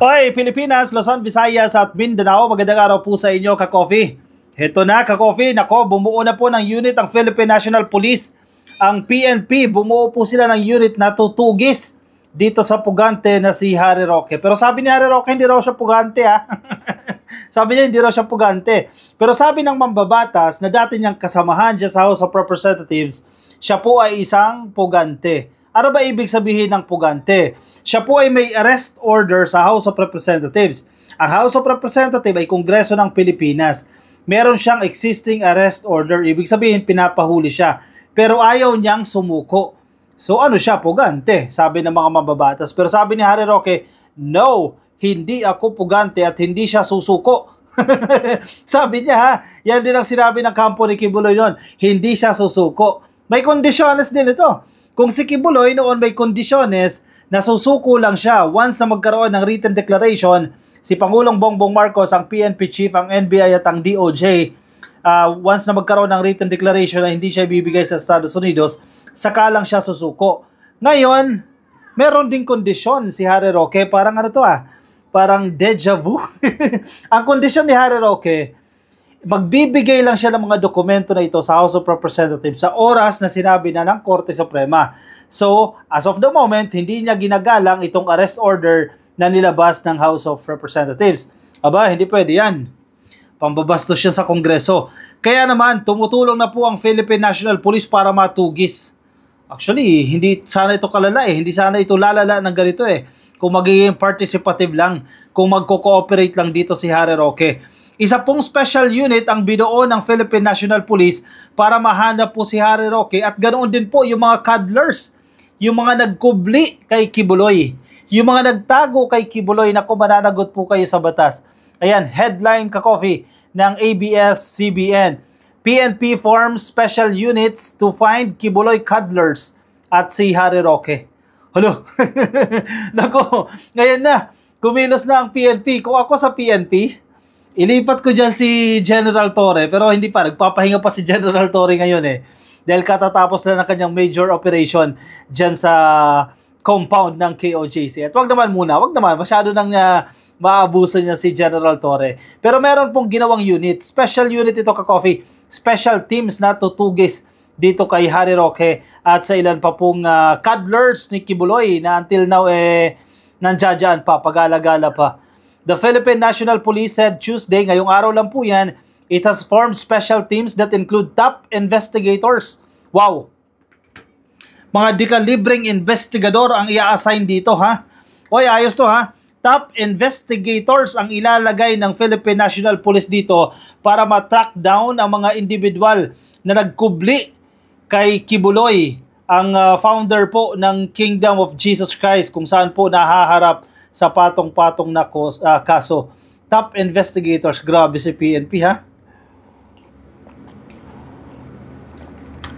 Hoy, Pilipinas, Luzon, Visayas at Mindanao, magandang araw po sa inyo, ka-coffee. Heto na, ka-coffee, nako, bumuo na po ng unit ang Philippine National Police. Ang PNP, bumuo po sila ng unit na tutugis dito sa pugante na si Harry Roque. Pero sabi ni Harry Roque, hindi raw siya pugante ha. Sabi niya, hindi raw siya pugante. Pero sabi ng mambabatas na dati niyang kasamahan dyan sa House of Representatives, siya po ay isang pugante. Ano ba ibig sabihin ng pugante? Siya po ay may arrest order sa House of Representatives. Ang House of Representatives ay Kongreso ng Pilipinas. Meron siyang existing arrest order. Ibig sabihin, pinapahuli siya. Pero ayaw niyang sumuko. So ano siya? Pugante. Sabi ng mga mababatas. Pero sabi ni Harry Roque, no, hindi ako pugante at hindi siya susuko. Sabi niya ha, yan din ang sinabi ng kampo ni Kibuloy noon. Hindi siya susuko. May kondisyones din ito. Kung si Kibuloy noon may kondisyones na susuko lang siya once na magkaroon ng written declaration, si Pangulong Bongbong Marcos, ang PNP chief, ang NBI at ang DOJ, once na magkaroon ng written declaration na hindi siya bibigay sa Estados Unidos, saka lang siya susuko. Ngayon, meron ding kondisyon si Harry Roque, parang ano to parang deja vu. Ang kondisyon ni Harry Roque, magbibigay lang siya ng mga dokumento na ito sa House of Representatives sa oras na sinabi na ng Korte Suprema. So, as of the moment, hindi niya ginagalang itong arrest order na nilabas ng House of Representatives. Aba, hindi pwede yan. Pambabastos siya sa Kongreso. Kaya naman, tumutulong na po ang Philippine National Police para matugis. Actually, hindi sana ito kalala Hindi sana ito lalala ng ganito Kung magiging participative lang, kung magko-cooperate lang dito si Harry Roque. Isa pong special unit ang binuo ng Philippine National Police para mahanap po si Harry Roque at ganoon din po yung mga cuddlers, yung mga nagkubli kay Kibuloy, yung mga nagtago kay Kibuloy na mananagot po kayo sa batas. Ayan, headline ka-coffee ng ABS-CBN. PNP forms special units to find Kibuloy cuddlers at si Harry Roque. Hello? Nako, ngayon na, kumilos na ang PNP. Kung ako sa PNP, ilipat ko dyan si General Torre, pero hindi pa, nagpapahinga pa si General Torre ngayon dahil katatapos na ng kanyang major operation dyan sa compound ng KOJC. At wag naman, masyado nang maabuso niya si General Torre. Pero meron pong ginawang unit, special unit ito ka-coffee, special teams na tutugis dito kay Harry Roque at sa ilan pa pong cuddlers ni Kibuloy na until now nandiyan pa, pag-alagala pa. The Philippine National Police said Tuesday, ngayong araw lang po yan, it has formed special teams that include top investigators. Wow! Mga dekalibreng investigador ang i-assign dito ha. Oy, ayos to ha. Top investigators ang ilalagay ng Philippine National Police dito para ma-track down ang mga individual na nagkubli kay Kibuloy, ang founder po ng Kingdom of Jesus Christ, kung saan po nahaharap sa patong-patong na kaso. Top investigators, grabe si PNP ha.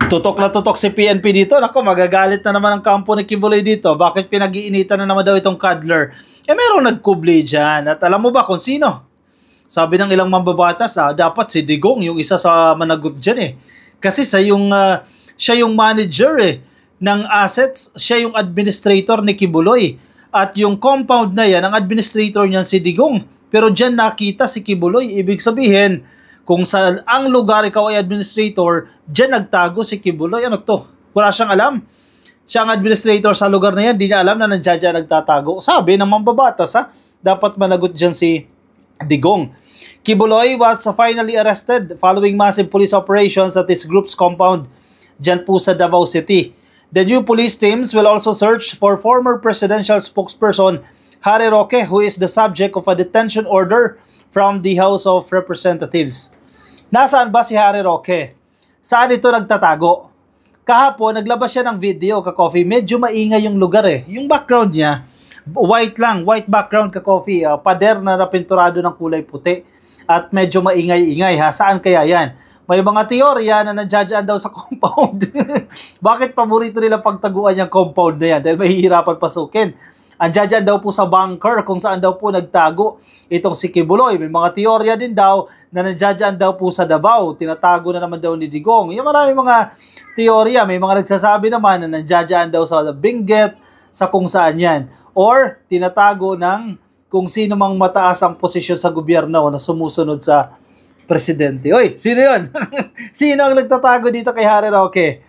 Tutok na tutok si PNP dito. Nako, magagalit na naman ang kampo ni Kibuloy dito. Bakit pinag-iinitan na naman daw itong cuddler? Merong nagkubli dyan. At alam mo ba kung sino? Sabi ng ilang mambabatas, dapat si Digong, yung isa sa managot dyan Kasi siya yung manager ng assets. Siya yung administrator ni Kibuloy. At yung compound na yan, ang administrator niyan si Digong. Pero dyan nakita si Kibuloy. Ibig sabihin, kung sa ang lugar ikaw ay administrator, dyan nagtago si Kibuloy. Ano to? Wala siyang alam. Siya ang administrator sa lugar na yan, di niya alam na nandiyan nagtatago. Sabi ng mambabatas dapat managot dyan si Digong. Kibuloy was finally arrested following massive police operations at his group's compound dyan po sa Davao City. The new police teams will also search for former presidential spokesperson Harry Roque, who is the subject of a detention order from the House of Representatives. Nasaan ba si Harry Roque? Saan ito nagtatago? Kahapon, naglabas siya ng video, ka-coffee. Medyo maingay yung lugar Yung background niya, white background, ka-coffee. Pader na napinturado ng kulay puti. At medyo maingay-ingay Saan kaya yan? May mga teorya na nandiyan daw sa compound. Bakit paborito nila pagtaguan yung compound na yan? Dahil mahihirapan pasukin. Andiyan daw po sa bunker kung saan daw po nagtago itong si Kibuloy. May mga teorya din daw na nandiyan daw po sa Davao. Tinatago na naman daw ni Digong. Yung maraming mga teorya. May mga nagsasabi naman na nandiyan daw sa Benguet, sa kung saan yan. Or tinatago ng kung sino mang mataas ang posisyon sa gobyerno na sumusunod sa presidente. Oy, sino yun? Sino ang nagtatago dito kay Harry Roque?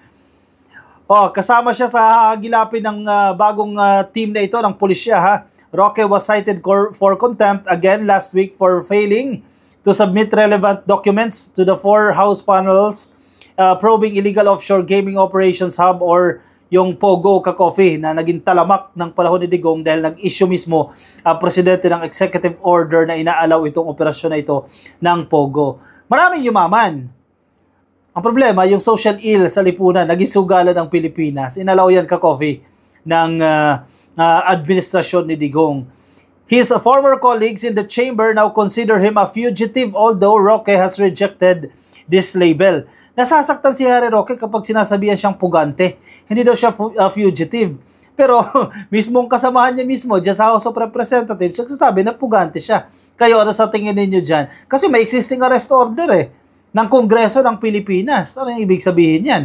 Kasama siya sa hagilapin ng bagong team na ito ng pulisya, ha. Roque was cited for contempt again last week for failing to submit relevant documents to the 4 House panels probing illegal offshore gaming operations hub or yung Pogo Ka-Coffee na naging talamak ng panahon ni Digong dahil nag-issue mismo ang presidente ng executive order na inaalaw itong operasyon na ito ng Pogo. Maraming yumaman. Ang problema, yung social ill sa lipunan, naging sugalan ng Pilipinas. Inalaw yan Ka-Coffee ng administrasyon ni Digong. His former colleagues in the chamber now consider him a fugitive, although Roque has rejected this label. Nasasaktan si Harry Roque kapag sinasabihan siyang pugante. Hindi daw siya fugitive. Pero mismong kasamahan niya mismo dyan sa House of Representatives, nagsasabi na pugante siya. Kayo, ano sa tingin ninyo dyan? Kasi may existing arrest order ng Kongreso ng Pilipinas. Ano yung ibig sabihin yan?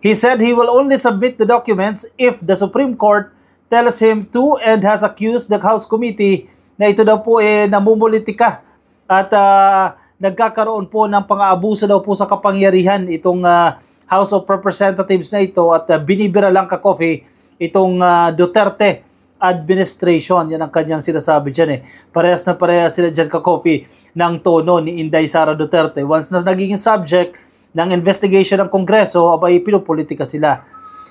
He said he will only submit the documents if the Supreme Court tells him to and has accused the House Committee na ito daw po namumulitika at nagkakaroon po ng pang-aabuso daw po sa kapangyarihan itong House of Representatives na ito at binibira lang Ka-Coffee itong Duterte administration. Yan ang kanyang sinasabi dyan Parehas na parehas sila dyan Ka-Coffee ng tono ni Inday Sara Duterte. Once na nagiging subject ng investigation ng Kongreso, abay pinupolitika sila.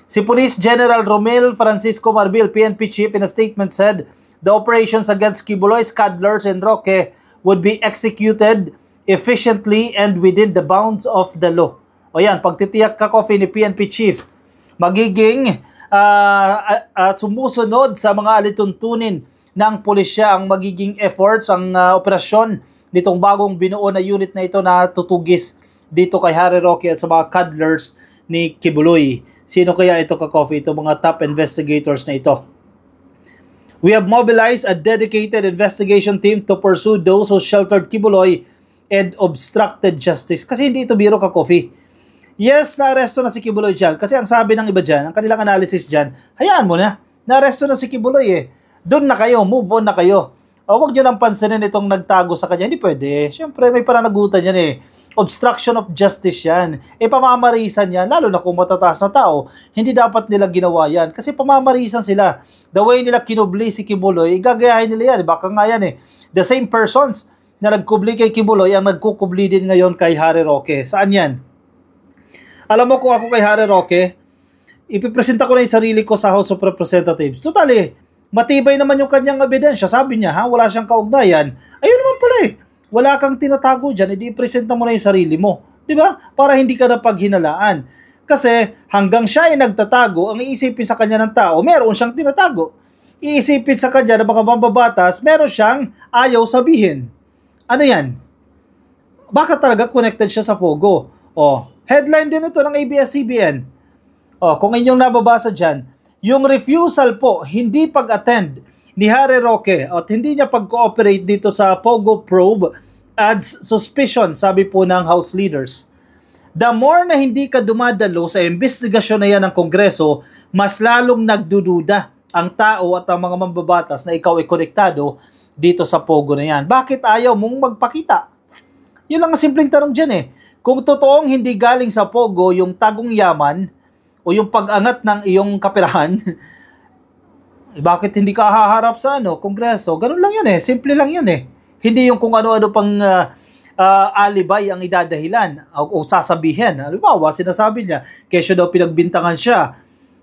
Si Police General Romel Francisco Marbil, PNP Chief, in a statement said the operations against Kibuloy, Scadlers, and Roque would be executed efficiently and within the bounds of the law. O yan, pagtitiyak Ka-Coffee ni PNP Chief, magiging sumusunod sa mga alituntunin ng pulisya ang magiging efforts, ang operasyon nitong bagong binuo na unit na ito na tutugis dito kay Harry Roque at sa mga cuddlers ni Kibuloy. Sino kaya ito Ka-Coffee? Ito mga top investigators na ito. We have mobilized a dedicated investigation team to pursue those who sheltered Kibuloy and obstructed justice. Kasi hindi ito biro Ka-Coffee. Yes, naaresto na si Kibuloy dyan. Kasi ang sabi ng iba dyan, ang kanilang analysis dyan, hayaan mo na. Naaresto na si Kibuloy Doon na kayo, move on na kayo. Huwag nyo nang pansinin itong nagtago sa kanya. Hindi pwede. Siyempre, may pananagutan yan Obstruction of justice yan. Pamamarisan yan, lalo na kung matataas na tao, hindi dapat nila ginawa yan. Kasi pamamarisan sila. The way nila kinubli si Kibuloy, gagayahin nila yan. Baka nga yan The same persons na nagkubli kay Kibuloy ang nagkukubli din ngayon kay Harry Roque. Saan yan? Alam mo kung ako kay Harry Roque, ipipresenta ko na yung sarili ko sa House of Representatives. Totally, matibay naman yung kanyang ebidensya. Sabi niya, wala siyang kaugnayan. Ayun naman pala Wala kang tinatago dyan, i-presenta mo na yung sarili mo. Diba? Para hindi ka na paghinalaan. Kasi hanggang siya ay nagtatago, ang iisipin sa kanya ng tao, meron siyang tinatago. Iisipin sa kanya ng mga mambabatas, meron siyang ayaw sabihin. Ano yan? Baka talaga connected siya sa Pogo. Headline din ito ng ABS-CBN. Kung inyong nababasa dyan, yung refusal po, hindi pag-attend ni Harry Roque at hindi niya pag-cooperate dito sa Pogo probe adds suspicion, sabi po ng House leaders. The more na hindi ka dumadalo sa investigasyon na yan ng Kongreso, mas lalong nagdududa ang tao at ang mga mambabatas na ikaw ay konektado dito sa Pogo na yan. Bakit ayaw mong magpakita? Yun lang ang simpleng tanong dyan Kung totoong hindi galing sa Pogo yung tagong yaman o yung pag-angat ng iyong kapirahan, bakit hindi ka haharap sa Kongreso? Ganun lang yan Simple lang yan Hindi yung kung ano-ano pang alibay ang idadahilan o sasabihin. Halimbawa, sinasabi niya, kesyo daw pinagbintangan siya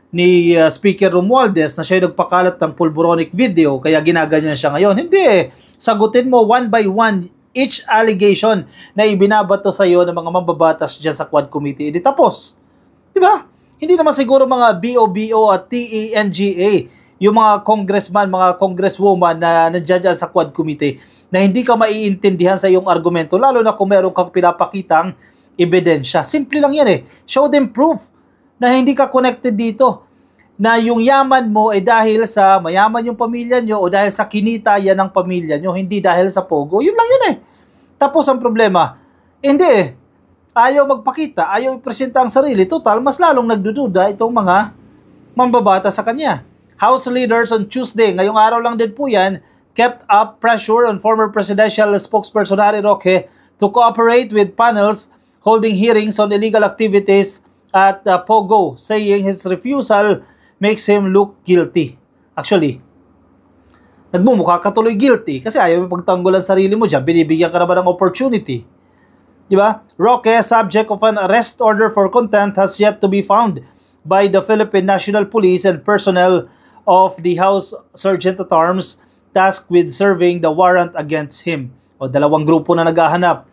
ni Speaker Romualdez na siya nagpakalat ng pulboronic video kaya ginaganyan siya ngayon. Hindi Sagutin mo one by one each allegation na ibinabato sa iyo ng mga mambabatas dyan sa Quad Committee. Hindi tapos. Diba? Hindi naman siguro mga BOBO at TENGA, yung mga congressman, mga congresswoman na nandiyan sa Quad Committee na hindi ka maiintindihan sa iyong argumento, lalo na kung meron kang pinapakitang ebidensya. Simple lang yan Show them proof na hindi ka connected dito. Na yung yaman mo ay dahil sa mayaman yung pamilya nyo o dahil sa kinita yan ng pamilya nyo, hindi dahil sa Pogo. Yun lang yun Tapos ang problema, hindi Ayaw magpakita, ayaw ipresenta ang sarili. Total, mas lalong nagdududa itong mga mambabata sa kanya. House leaders on Tuesday, ngayong araw lang din po yan, kept up pressure on former presidential spokesperson Harry Roque to cooperate with panels holding hearings on illegal activities at Pogo, saying his refusal makes him look guilty. Actually, nagmumukha ka tuloy guilty kasi ayaw mo pagtanggol ang sarili mo dyan, binibigyan ka naman ng opportunity. Diba? Roque, subject of an arrest order for contempt, has yet to be found by the Philippine National Police and personnel of the House Sergeant-at-Arms tasked with serving the warrant against him. O dalawang grupo na naghahanap,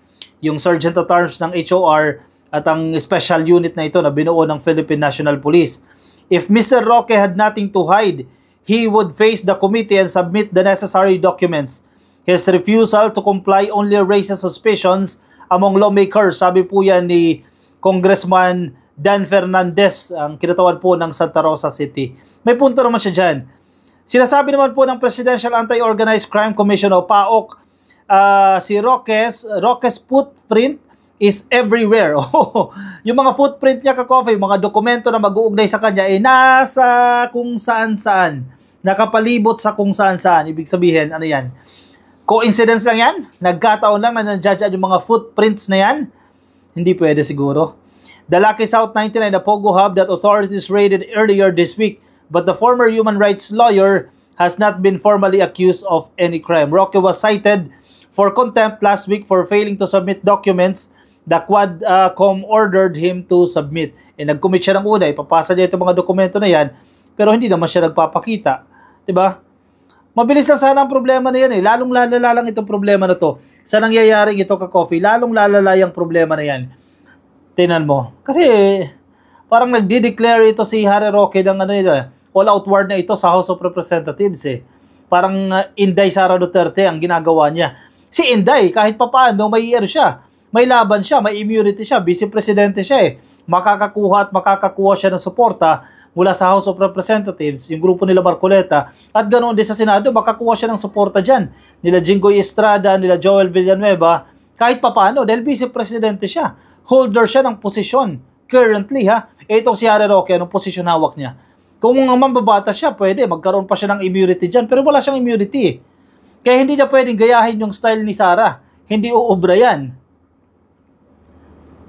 yung Sergeant-at-Arms ng HOR at ang special unit na ito na binuo ng Philippine National Police. If Mr. Roque had nothing to hide, he would face the committee and submit the necessary documents. His refusal to comply only raises suspicions among lawmakers. Sabi po yan ni Congressman Dan Fernandez, ang kinatawan po ng Santa Rosa City. May punto naman siya dyan. Sinasabi naman po ng Presidential Anti-Organized Crime Commission o PAOK, si Roque's footprint is everywhere. Yung mga footprint niya ka-coffee, mga dokumento na mag-uugnay sa kanya, nasa kung saan-saan. Nakapalibot sa kung saan-saan. Ibig sabihin, ano yan? Coincidence lang yan? Nagkataon lang na nandiyan yung mga footprints na yan? Hindi pwede siguro. The Lucky South 99, the Pogo Hub that authorities raided earlier this week, but the former human rights lawyer has not been formally accused of any crime. Roque was cited for contempt last week for failing to submit documents the Quadcom ordered him to submit. Nag-commit siya ng una, ipapasa niya itong mga dokumento na yan, pero hindi naman siya nagpapakita. Diba? Mabilis lang sana ang problema na yan eh. Lalong lalala lang itong problema na to. Sa nangyayaring ito ka-coffee, lalong lalala yung problema na yan. Tingnan mo. Kasi parang nagdi-declare ito si Harry Roque ng all-out war na ito sa House of Representatives eh. Parang Inday Sara Duterte ang ginagawa niya. Si Inday, kahit papaano, may siya. May laban siya, may immunity siya, vice-presidente siya eh. Makakakuha siya ng suporta mula sa House of Representatives, yung grupo nila Marcoleta, at ganoon din sa Senado, makakuha siya ng suporta dyan. Nila Jinggoy Estrada, nila Joel Villanueva, kahit papaano, dahil vice-presidente siya. Holder siya ng posisyon. Currently ha, itong si Harry Roque, anong posisyon hawak niya? Kung mambabata siya, pwede, magkaroon pa siya ng immunity dyan, pero wala siyang immunity eh. Kaya hindi niya pwedeng gayahin yung style ni Sara. Hindi uubra yan.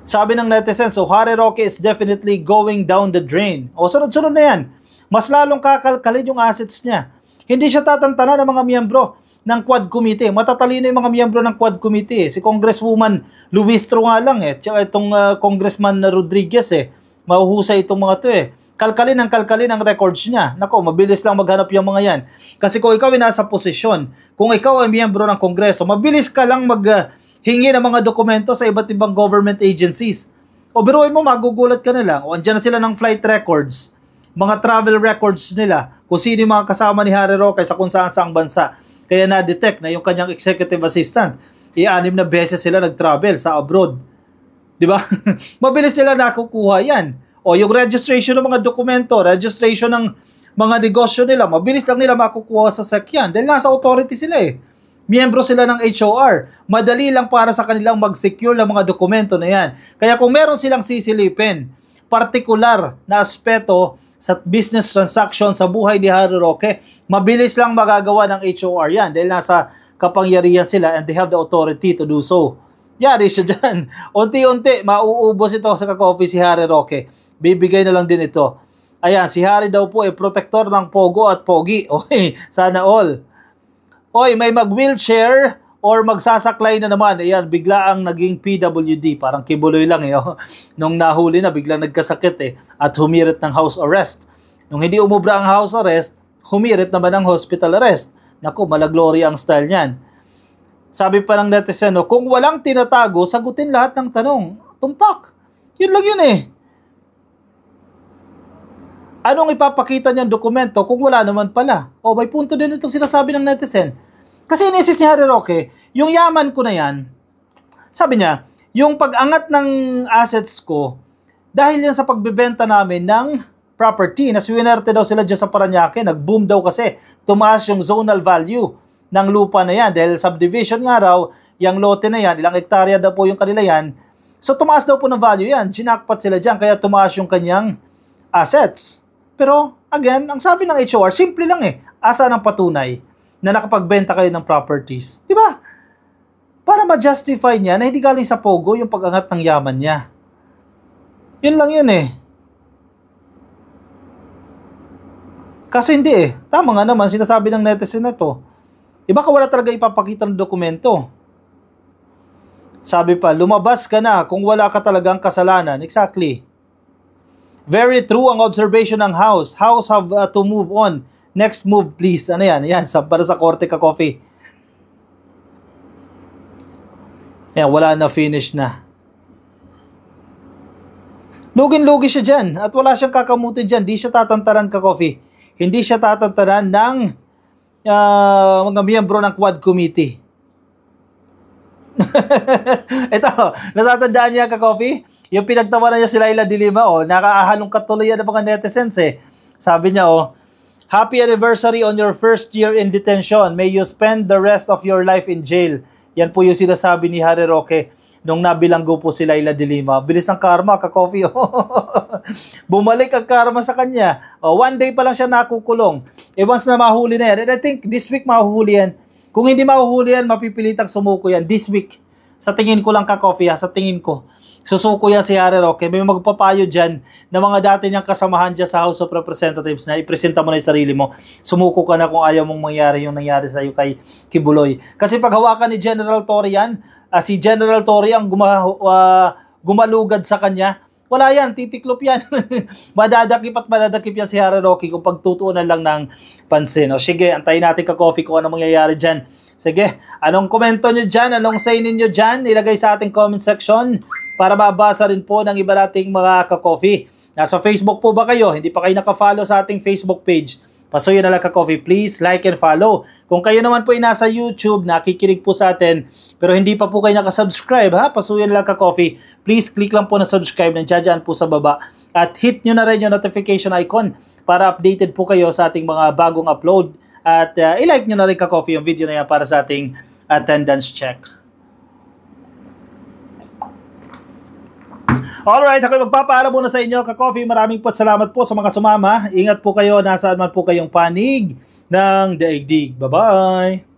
Sabi ng netizens, so Harry Roque is definitely going down the drain. O sunod-sunod na yan. Mas lalong kakalkalin yung assets niya. Hindi siya tatantanan ng mga miyembro ng Quad Committee. Matatalino yung mga miyembro ng Quad Committee. Si Congresswoman Luistro nga lang eh. Tsaka itong Congressman Rodriguez eh. Mahuhusay itong mga to eh. Kalkalin ang records niya. Nako, mabilis lang maghanap yung mga yan. Kasi kung ikaw ay nasa posisyon, kung ikaw ay miyembro ng Kongreso, mabilis ka lang hingi ng mga dokumento sa iba't ibang government agencies. O biruin mo, magugulat ka na lang. O andyan na sila ng flight records, mga travel records nila, kung sino yung mga kasama ni Harry Roque sa kung saan saang bansa. Kaya na-detect na yung kanyang executive assistant, 6 na beses sila nag-travel sa abroad. Diba? Mabilis sila nakukuha yan. O yung registration ng mga dokumento, registration ng mga negosyo nila, mabilis lang nila makukuha sa SEC yan. Dahil nasa authority sila eh. Miyembro sila ng HOR. Madali lang para sa kanilang mag-secure ng mga dokumento na yan. Kaya kung meron silang sisilipin, partikular na aspeto sa business transaction sa buhay ni Harry Roque, mabilis lang magagawa ng HOR yan dahil nasa kapangyarihan sila and they have the authority to do so. Yari siya dyan. Unti-unti, mauubos ito sa ka-coffee si Harry Roque. Bibigay na lang din ito. Ayan, si Harry daw po ay protector ng Pogo at Pogi. Okay, sana all. Oy, may mag-wheelchair or magsasaklay na naman. Ayan, bigla ang naging PWD. Parang kibuloy lang eh. Oh. Nung nahuli na, biglang nagkasakit eh. At humirit ng house arrest. Nung hindi umubra ang house arrest, humirit naman ang hospital arrest. Naku, malaglory ang style niyan. Sabi pa ng netizen, no, kung walang tinatago, sagutin lahat ng tanong. Tumpak. Yun lang yun eh. Anong ipapakita niyang dokumento kung wala naman pala? O may punto din itong sinasabi ng netizen. Kasi inisis ni Harry Roque, yung yaman ko na yan, sabi niya, yung pag-angat ng assets ko, dahil yan sa pagbebenta namin ng property, na swinerte daw sila dyan sa Parañaque, nag-boom daw kasi, tumaas yung zonal value ng lupa na yan, dahil subdivision nga raw, yung lote na yan, ilang hektarya daw po yung kanila yan, so tumaas daw po ng value yan, ginakpat sila dyan, kaya tumaas yung kanyang assets. Pero, again, ang sabi ng HOR, simple lang eh. Asa ng patunay? na nakapagbenta kayo ng properties. Di ba? Para ma-justify niya na hindi galing sa pogo yung pag-angat ng yaman niya. Yun lang yun eh. Kaso hindi eh. Tama nga naman, sinasabi ng netizen na to. Baka wala talaga ipapakita ng dokumento. Sabi pa, lumabas ka na kung wala ka talagang kasalanan. Exactly. Very true ang observation ng House. House have to move on. Next move, please. Ano yan? Yan, para sa korte ka, Coffee. Yan, wala na, finish na. Lugin-lugi siya dyan at wala siyang kakamuti dyan. Di siya tatantaran ka, Coffee. Hindi siya tatantaran ng mga miyembro ng Quad Committee. Ito, natatandaan niya ka, Coffee? Yung pinagtawanan niya si Laila de Lima, nakaahalong katuloyan ng mga netizens eh. Sabi niya, happy anniversary on your first year in detention. May you spend the rest of your life in jail. Yan po yung sinasabi ni Harry Roque nung nabilanggo po si Laila de Lima. Bilis ng karma, ka-Coffee. Bumalik ang karma sa kanya. One day pa lang siya nakukulong. Once na mahuli na yan, and I think this week mahuhuli yan. Kung hindi mahuhuli yan, mapipilitang sumuko yan. This week, sa tingin ko lang, ka-Coffee, sa tingin ko, susuko yan si Harry Roque. May magpapayo dyan na mga dati niyang kasamahan dyan sa House of Representatives na ipresenta mo na yung sarili mo. Sumuko ka na kung ayaw mong mangyari yung nangyari sa iyo kay Kibuloy. Kasi pag hawakan ni General Torre yan, si General Torre ang gumalugad sa kanya, wala yan, titiklop yan. Madadakip at madadakip yan si Harry Roque kung pagtutuunan lang ng pansin. Sige, antayin natin, ka-Coffee, kung ano mangyayari dyan. Sige, anong komento nyo dyan? Anong say ninyo dyan? Ilagay sa ating comment section para mabasa rin po ng iba nating mga ka-Coffee. Nasa Facebook po ba kayo? Hindi pa kayo naka-follow sa ating Facebook page? Pasuyo na lang, ka-Coffee. Please like and follow. Kung kayo naman po ay nasa YouTube, nakikinig po sa atin, pero hindi pa po kayo nakasubscribe, pasuyo na lang, ka-Coffee. Please click lang po na subscribe, nandiyan po sa baba. At hit nyo na rin yung notification icon para updated po kayo sa ating mga bagong upload. At i-like nyo na rin, ka-Coffee, yung video na yan para sa ating attendance check. Alright, ako magpapaalam muna sa inyo, ka-Coffee. Maraming po salamat po sa mga sumama. Ingat po kayo, nasaan man po kayong panig ng daigdig. Bye-bye!